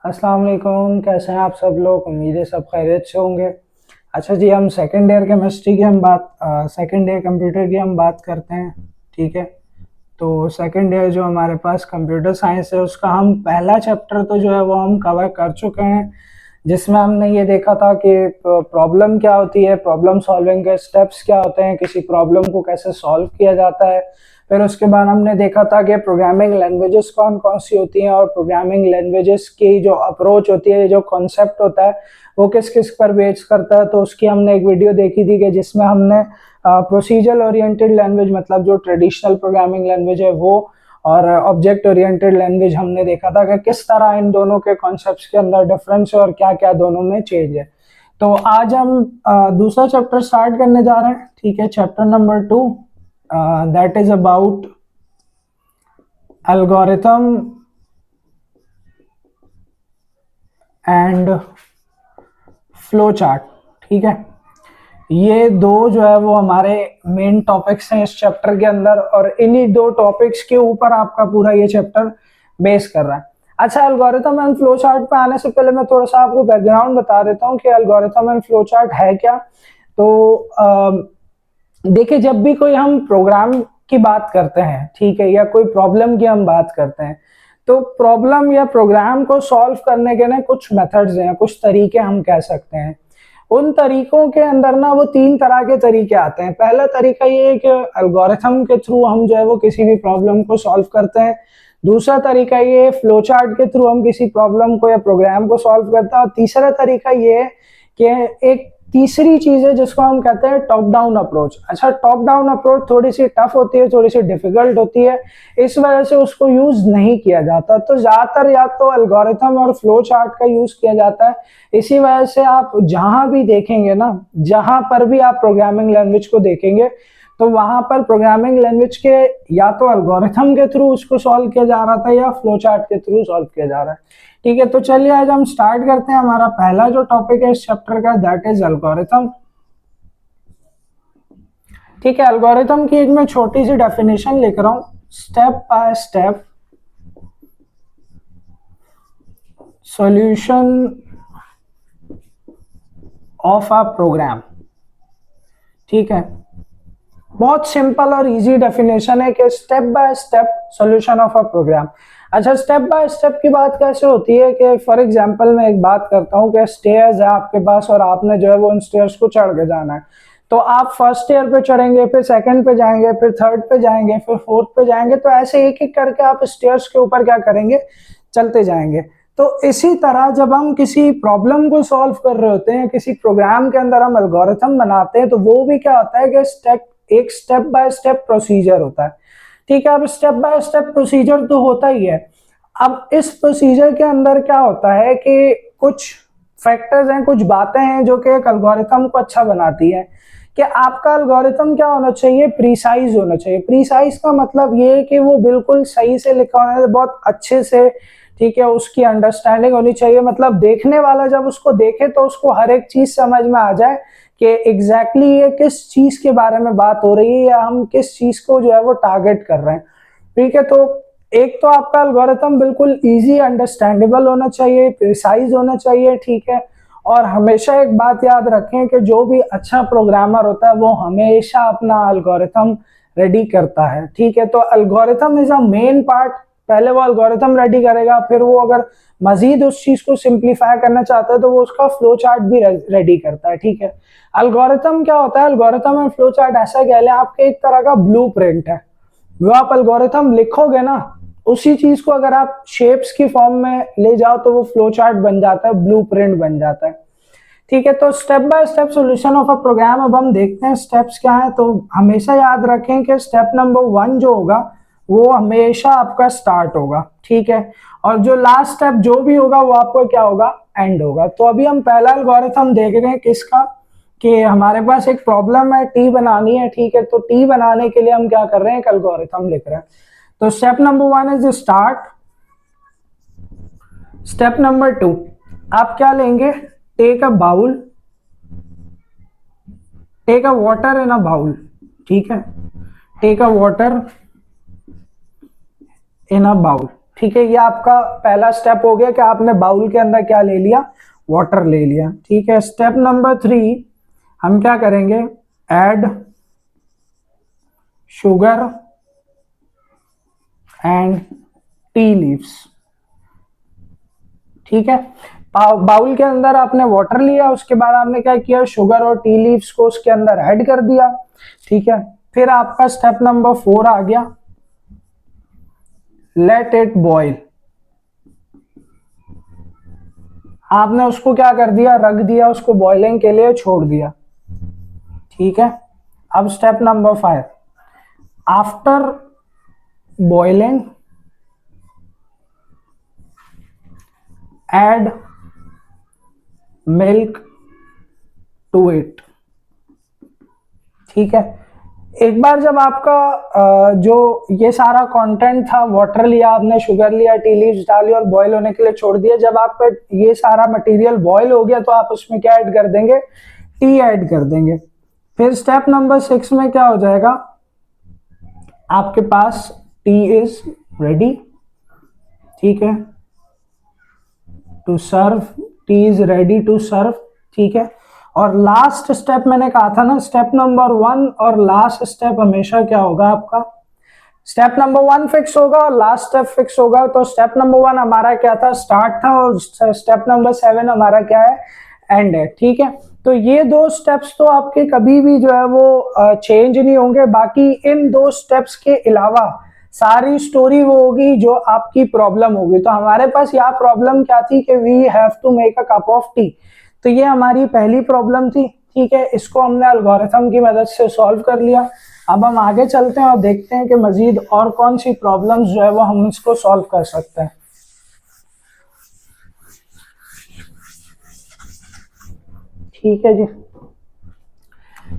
अस्सलाम वालेकुम। कैसे हैं आप सब लोग? उम्मीद है सब खैरियत से होंगे। अच्छा जी, हम सेकंड ईयर केमिस्ट्री की हम बात सेकंड ईयर कंप्यूटर की हम बात करते हैं। ठीक है, तो सेकंड ईयर जो हमारे पास कंप्यूटर साइंस है उसका हम पहला चैप्टर तो जो है वो हम कवर कर चुके हैं, जिसमें हमने ये देखा था कि प्रॉब्लम क्या होती है, प्रॉब्लम सॉल्विंग के स्टेप्स क्या होते हैं, किसी प्रॉब्लम को कैसे सॉल्व किया जाता है। फिर उसके बाद हमने देखा था कि प्रोग्रामिंग लैंग्वेजेस कौन कौन सी होती हैं और प्रोग्रामिंग लैंग्वेजेस की जो अप्रोच होती है, जो कॉन्सेप्ट होता है, वो किस किस पर बेस करता है। तो उसकी हमने एक वीडियो देखी थी कि जिसमें हमने प्रोसीजर ओरिएंटेड लैंग्वेज मतलब जो ट्रेडिशनल प्रोग्रामिंग लैंग्वेज है वो, और ऑब्जेक्ट ओरिएंटेड लैंग्वेज हमने देखा था कि किस तरह इन दोनों के कॉन्सेप्ट्स के अंदर डिफरेंस है और क्या क्या दोनों में चेंज है। तो आज हम दूसरा चैप्टर स्टार्ट करने जा रहे हैं। ठीक है, chapter number 2, that is about algorithm and flow chart. ठीक है, ये दो जो है वो हमारे मेन टॉपिक्स हैं इस चैप्टर के अंदर, और इन्हीं दो टॉपिक्स के ऊपर आपका पूरा ये चैप्टर बेस कर रहा है। अच्छा, एल्गोरिथम एंड फ्लो चार्ट पे आने से पहले मैं थोड़ा सा आपको बैकग्राउंड बता देता हूँ कि एल्गोरिथम एंड फ्लो चार्ट है क्या। तो देखिए, जब भी कोई हम प्रोग्राम की बात करते हैं, ठीक है, या कोई प्रॉब्लम की हम बात करते हैं, तो प्रॉब्लम या प्रोग्राम को सॉल्व करने के ना कुछ मेथड्स हैं, कुछ तरीके हम कह सकते हैं। उन तरीकों के अंदर ना वो तीन तरह के तरीके आते हैं। पहला तरीका ये है कि एल्गोरिथम के थ्रू हम जो है वो किसी भी प्रॉब्लम को सॉल्व करते हैं। दूसरा तरीका ये है फ्लो चार्ट के थ्रू हम किसी प्रॉब्लम को या प्रोग्राम को सॉल्व करते हैं। और तीसरा तरीका ये है कि एक तीसरी चीज है जिसको हम कहते हैं टॉप डाउन अप्रोच। अच्छा, टॉप डाउन अप्रोच थोड़ी सी टफ होती है, थोड़ी सी डिफिकल्ट होती है, इस वजह से उसको यूज नहीं किया जाता। तो ज्यादातर या तो एल्गोरिथम और फ्लो चार्ट का यूज किया जाता है। इसी वजह से आप जहां भी देखेंगे ना, जहां पर भी आप प्रोग्रामिंग लैंग्वेज को देखेंगे, तो वहां पर प्रोग्रामिंग लैंग्वेज के या तो एल्गोरिथम के थ्रू उसको सॉल्व किया जा रहा था या फ्लो चार्ट के थ्रू सॉल्व किया जा रहा है। ठीक है, तो चलिए आज हम स्टार्ट करते हैं। हमारा पहला जो टॉपिक है इस चैप्टर का, दैट इज एल्गोरिथम। ठीक है, एल्गोरिथम की एक मैं छोटी सी डेफिनेशन लिख रहा हूं। Step by step solution of a program. ठीक है, बहुत सिंपल और इजी डेफिनेशन है कि step by step solution of a program. अच्छा, स्टेप बाय स्टेप की बात कैसे होती है कि फॉर एग्जांपल मैं एक बात करता हूँ कि स्टेयर्स है आपके पास और आपने जो है वो उन स्टेयर्स को चढ़ के जाना है। तो आप फर्स्ट ईयर पे चढ़ेंगे, फिर सेकंड पे जाएंगे, फिर थर्ड पे जाएंगे, फिर फोर्थ पे जाएंगे, तो ऐसे एक एक करके आप स्टेयर्स के ऊपर क्या करेंगे, चलते जाएंगे। तो इसी तरह जब हम किसी प्रॉब्लम को सॉल्व कर रहे होते हैं, किसी प्रोग्राम के अंदर हम एल्गोरिथम बनाते हैं, तो वो भी क्या होता है कि एक स्टेप बाय स्टेप प्रोसीजर होता है। ठीक है, अब स्टेप बाय स्टेप प्रोसीजर तो होता ही है। अब इस प्रोसीजर के अंदर क्या होता है कि कुछ फैक्टर्स हैं, कुछ बातें हैं जो कि एक एल्गोरिथम को अच्छा बनाती है। कि आपका एल्गोरिथम क्या होना चाहिए, प्रीसाइज होना चाहिए। प्रीसाइज का मतलब ये है कि वो बिल्कुल सही से लिखा होना है, बहुत अच्छे से। ठीक है, उसकी अंडरस्टैंडिंग होनी चाहिए, मतलब देखने वाला जब उसको देखे तो उसको हर एक चीज समझ में आ जाए कि एग्जैक्टली ये किस चीज के बारे में बात हो रही है या हम किस चीज को जो है वो टारगेट कर रहे हैं। ठीक है, तो एक तो आपका एल्गोरिथम बिल्कुल इजी अंडरस्टैंडेबल होना चाहिए, प्रिसाइज होना चाहिए। ठीक है, और हमेशा एक बात याद रखें कि जो भी अच्छा प्रोग्रामर होता है वो हमेशा अपना एल्गोरिथम रेडी करता है। ठीक है, तो algorithm is a main part. पहले वो एल्गोरिथम रेडी करेगा, फिर वो अगर मजीद उस चीज को सिंप्लीफाई करना चाहता है तो वो उसका फ्लो चार्ट भी रेडी करता है। ठीक है, एल्गोरिथम क्या होता है, एल्गोरिथम एंड फ्लो चार्ट ऐसा कह लें आपके एक तरह का ब्लूप्रिंट है। जो आप एल्गोरिथम लिखोगे ना, उसी चीज को अगर आप शेप्स की फॉर्म में ले जाओ तो वो फ्लो चार्ट बन जाता है, ब्लूप्रिंट बन जाता है। ठीक है, तो step by step solution of a program. अब हम देखते हैं स्टेप्स क्या है। तो हमेशा याद रखें कि स्टेप नंबर 1 जो होगा वो हमेशा आपका स्टार्ट होगा। ठीक है, और जो लास्ट स्टेप जो भी होगा वो आपको क्या होगा, एंड होगा। तो अभी हम पहला एल्गोरिथम देख रहे हैं किसका, कि हमारे पास एक प्रॉब्लम है, टी बनानी है। ठीक है, तो टी बनाने के लिए हम क्या कर रहे हैं, एक एल्गोरिथम लिख रहे हैं। तो step number 1 is start. Step number 2, आप क्या लेंगे, take a bowl, take a water in a bowl. ठीक है, take a water in a bowl. ठीक है, ये आपका पहला स्टेप हो गया कि आपने बाउल के अंदर क्या ले लिया, वाटर ले लिया। ठीक है, स्टेप नंबर 3 हम क्या करेंगे, add sugar and tea leaves. ठीक है, बाउल के अंदर आपने वाटर लिया, उसके बाद आपने क्या किया, शुगर और टी लीव्स को उसके अंदर ऐड कर दिया। ठीक है, फिर आपका स्टेप नंबर 4 आ गया, लेट इट बॉईल। आपने उसको क्या कर दिया, रख दिया, उसको बॉइलिंग के लिए छोड़ दिया। ठीक है, अब step number 5, after boiling add milk to it. ठीक है, एक बार जब आपका जो ये सारा कंटेंट था, वाटर लिया आपने, शुगर लिया, टी लीव्स डाली और बॉईल होने के लिए छोड़ दिया, जब आपका ये सारा मटेरियल बॉईल हो गया तो आप उसमें क्या ऐड कर देंगे, टी ऐड कर देंगे। फिर स्टेप नंबर 6 में क्या हो जाएगा, आपके पास टी इज रेडी। ठीक है, to serve, tea is ready to serve. ठीक है, और लास्ट स्टेप मैंने कहा था ना, स्टेप नंबर 1 और लास्ट स्टेप हमेशा क्या होगा आपका, स्टेप नंबर 1 फिक्स होगा और लास्ट स्टेप फिक्स होगा। तो स्टेप नंबर 1 हमारा क्या था, स्टार्ट था, और स्टेप नंबर 7 हमारा क्या है, एंड है। ठीक है, तो ये दो स्टेप्स तो आपके कभी भी जो है वो चेंज नहीं होंगे। बाकी इन दो स्टेप्स के अलावा सारी स्टोरी वो होगी जो आपकी प्रॉब्लम होगी। तो हमारे पास यहाँ प्रॉब्लम क्या थी कि we have to make a cup of tea, तो ये हमारी पहली प्रॉब्लम थी। ठीक है, इसको हमने एल्गोरिथम की मदद से सॉल्व कर लिया। अब हम आगे चलते हैं और देखते हैं कि मजीद और कौन सी प्रॉब्लम्स जो है वो हम इसको सॉल्व कर सकते हैं। ठीक है जी,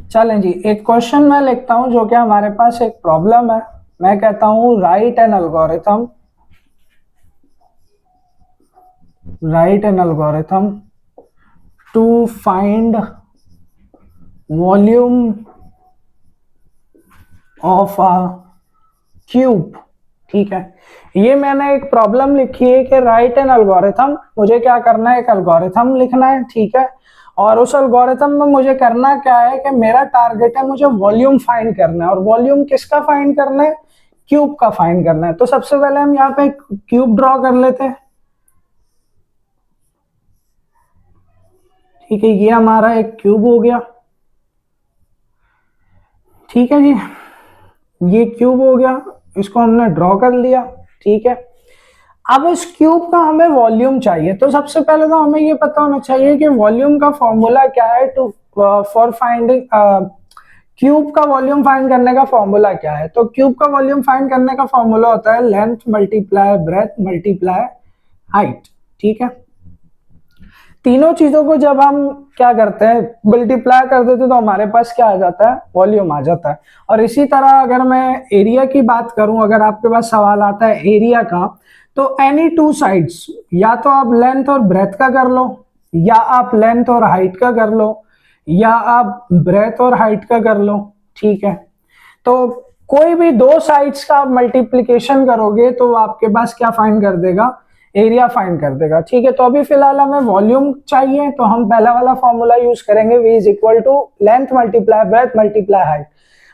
चलें जी, एक क्वेश्चन मैं लिखता हूं जो कि हमारे पास एक प्रॉब्लम है। मैं कहता हूं write an algorithm, write an algorithm to find volume of a cube. ठीक है, ये मैंने एक प्रॉब्लम लिखी है कि राइट एन एल्गोरिथम, मुझे क्या करना है, एक एल्गोरिथम लिखना है। ठीक है, और उस एल्गोरिथम में मुझे करना क्या है कि मेरा टारगेट है, मुझे वॉल्यूम फाइंड करना है। और वॉल्यूम किसका फाइंड करना है, क्यूब का फाइंड करना है। तो सबसे पहले हम यहाँ पे क्यूब ड्रॉ कर लेते हैं। ठीक है, ये हमारा एक क्यूब हो गया। ठीक है जी, ये क्यूब हो गया, इसको हमने ड्रॉ कर लिया। ठीक है, अब इस क्यूब का हमें वॉल्यूम चाहिए। तो सबसे पहले तो हमें ये पता होना चाहिए कि वॉल्यूम का फॉर्मूला क्या है, टू फॉर फाइंडिंग क्यूब का वॉल्यूम फाइंड करने का फॉर्मूला क्या है। तो क्यूब का वॉल्यूम फाइंड करने का फॉर्मूला होता है length multiply breadth multiply height. ठीक है, तीनों चीजों को जब हम क्या करते हैं, मल्टीप्लाई कर देते तो हमारे पास क्या आ जाता है, वॉल्यूम आ जाता है। और इसी तरह अगर मैं एरिया की बात करूं, अगर आपके पास सवाल आता है एरिया का, तो एनी टू साइड्स, या तो आप लेंथ और ब्रेथ का कर लो, या आप लेंथ और हाइट का कर लो, या आप ब्रेथ और हाइट का कर लो। ठीक है, तो कोई भी दो साइड्स का आप मल्टीप्लीकेशन करोगे तो आपके पास क्या फाइंड कर देगा, एरिया फाइंड कर देगा। ठीक है, तो अभी फिलहाल हमें वॉल्यूम चाहिए, तो हम पहला वाला फॉर्मूला यूज करेंगे, v is equal to length multiply breadth multiply height.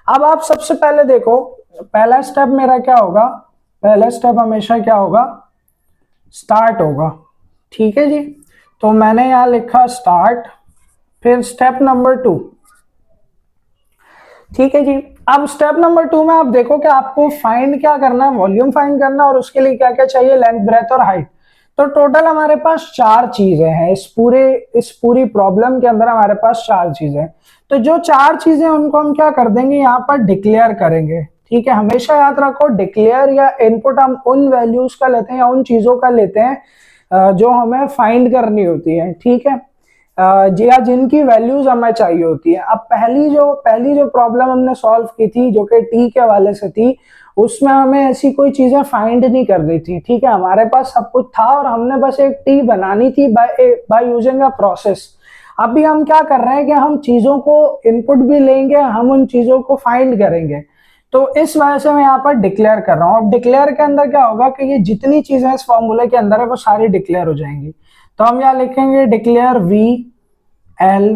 अब आप सबसे पहले देखो, पहला स्टेप मेरा क्या होगा, पहला स्टेप हमेशा क्या होगा, स्टार्ट होगा। ठीक है जी, तो मैंने यहां लिखा स्टार्ट, फिर स्टेप नंबर 2। ठीक है जी, अब स्टेप नंबर 2 में आप देखो कि आपको फाइंड क्या करना है, वॉल्यूम फाइंड करना है, और उसके लिए क्या क्या चाहिए, लेंथ ब्रेथ और हाइट। तो टोटल हमारे पास 4 चीजें हैं, इस पूरी प्रॉब्लम के अंदर हमारे पास 4 चीजें। तो जो 4 चीजें उनको हम क्या कर देंगे, यहाँ पर डिक्लेयर करेंगे। ठीक है, हमेशा याद रखो, डिक्लेयर या इनपुट हम उन वैल्यूज का लेते हैं या उन चीजों का लेते हैं जो हमें फाइंड करनी होती है। ठीक है, या जिनकी वैल्यूज हमें चाहिए होती है। अब पहली जो प्रॉब्लम हमने सॉल्व की थी जो कि टी के हवाले से थी, उसमें हमें ऐसी कोई चीजें फाइंड नहीं कर रही थी। ठीक है, हमारे पास सब कुछ था और हमने बस एक टी बनानी थी बाय यूजिंग अ प्रोसेस। अभी हम क्या कर रहे हैं कि हम चीजों को इनपुट भी लेंगे, हम उन चीजों को फाइंड करेंगे। तो इस वजह से मैं यहाँ पर डिक्लेयर कर रहा हूँ। अब डिक्लेयर के अंदर क्या होगा कि ये जितनी चीजें इस फॉर्मूले के अंदर है वो सारी डिक्लेयर हो जाएंगी। तो हम यहाँ लिखेंगे declare V L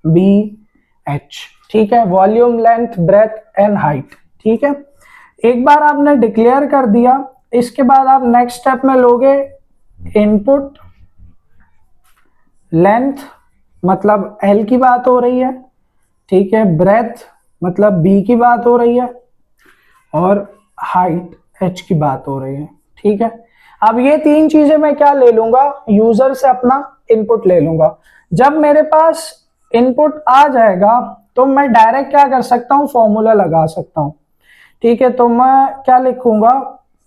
B H, ठीक है, volume, length, breadth and height, ठीक है। एक बार आपने डिक्लेयर कर दिया, इसके बाद आप नेक्स्ट स्टेप में लोगे इनपुट लेंथ, मतलब एल की बात हो रही है, ठीक है, ब्रेथ मतलब बी की बात हो रही है, और हाइट एच की बात हो रही है, ठीक है। अब ये तीन चीजें मैं क्या ले लूंगा, यूजर से अपना इनपुट ले लूंगा। जब मेरे पास इनपुट आ जाएगा तो मैं डायरेक्ट क्या कर सकता हूँ, फॉर्मूला लगा सकता हूँ, ठीक है। तो मैं क्या लिखूंगा,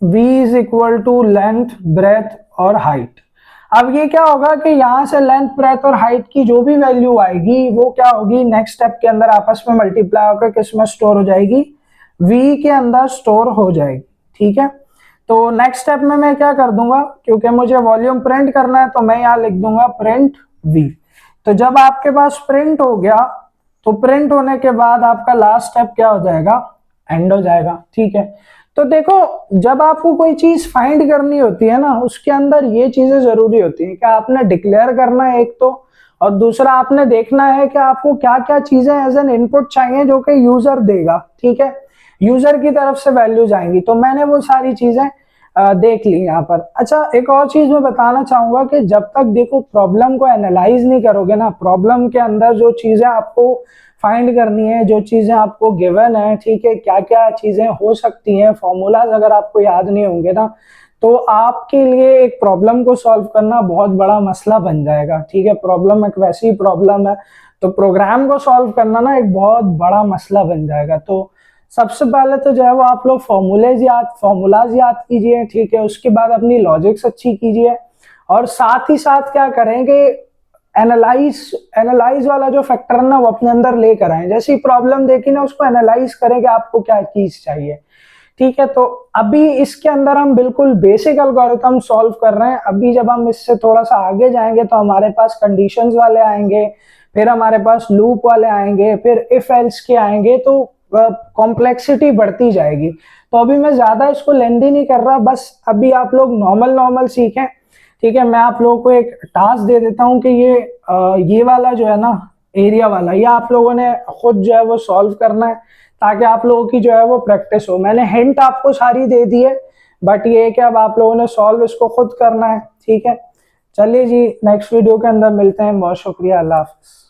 v is equal to length, breadth और हाइट। अब ये क्या होगा कि यहां से लेंथ, ब्रेथ और हाइट की जो भी वैल्यू आएगी वो क्या होगी, नेक्स्ट स्टेप के अंदर आपस में मल्टीप्लाई होकर किसमें स्टोर हो जाएगी, v के अंदर स्टोर हो जाएगी, ठीक है। तो नेक्स्ट स्टेप में मैं क्या कर दूंगा, क्योंकि मुझे वॉल्यूम प्रिंट करना है तो मैं यहाँ लिख दूंगा प्रिंट v। तो जब आपके पास प्रिंट हो गया तो प्रिंट होने के बाद आपका लास्ट स्टेप क्या हो जाएगा, एंड हो जाएगा, ठीक है। तो देखो, जब आपको कोई चीज फाइंड करनी होती है ना, उसके अंदर ये चीजें जरूरी होती है कि आपने डिक्लेयर करना है एक तो, और दूसरा आपने देखना है कि आपको क्या क्या चीजें एज एन इनपुट चाहिए जो कि यूजर देगा, ठीक है, यूजर की तरफ से वैल्यूज आएंगी। तो मैंने वो सारी चीजें देख ली यहाँ पर। अच्छा, एक और चीज मैं बताना चाहूंगा कि जब तक देखो प्रॉब्लम को एनालाइज नहीं करोगे ना, प्रॉब्लम के अंदर जो चीजें आपको फाइंड करनी है, जो चीजें आपको गिवन है, ठीक है, क्या क्या चीजें हो सकती हैं, फॉर्मूलाज अगर आपको याद नहीं होंगे ना, तो आपके लिए एक प्रॉब्लम को सॉल्व करना बहुत बड़ा मसला बन जाएगा, ठीक है। प्रॉब्लम एक वैसी प्रॉब्लम है, तो प्रोग्राम को सॉल्व करना ना एक बहुत बड़ा मसला बन जाएगा। तो सबसे पहले तो जो है वो आप लोग फॉर्मूलाज याद कीजिए, ठीक है, उसके बाद अपनी लॉजिक्स अच्छी कीजिए, और साथ ही साथ क्या करेंगे, एनालाइज वाला जो फैक्टर है ना वो अपने अंदर लेकर आए। जैसे ही प्रॉब्लम देखी ना, उसको एनालाइज करें कि आपको क्या चीज चाहिए, ठीक है। तो अभी इसके अंदर हम बिल्कुल बेसिक एल्गोरिथम सॉल्व कर रहे हैं। अभी जब हम इससे थोड़ा सा आगे जाएंगे तो हमारे पास कंडीशंस वाले आएंगे, फिर हमारे पास लूप वाले आएंगे, फिर इफ एल्स के आएंगे, तो कॉम्प्लेक्सिटी बढ़ती जाएगी। तो अभी मैं ज्यादा इसको लेंदी नहीं कर रहा, बस अभी आप लोग नॉर्मल सीखें, ठीक है। मैं आप लोगों को एक टास्क दे देता हूं कि ये वाला जो है ना, एरिया वाला, ये आप लोगों ने खुद जो है वो सॉल्व करना है, ताकि आप लोगों की जो है वो प्रैक्टिस हो। मैंने हिंट आपको सारी दे दी है, बट ये है कि अब आप लोगों ने सॉल्व इसको खुद करना है, ठीक है। चलिए जी, नेक्स्ट वीडियो के अंदर मिलते हैं। बहुत शुक्रिया, अल्लाह हाफिज।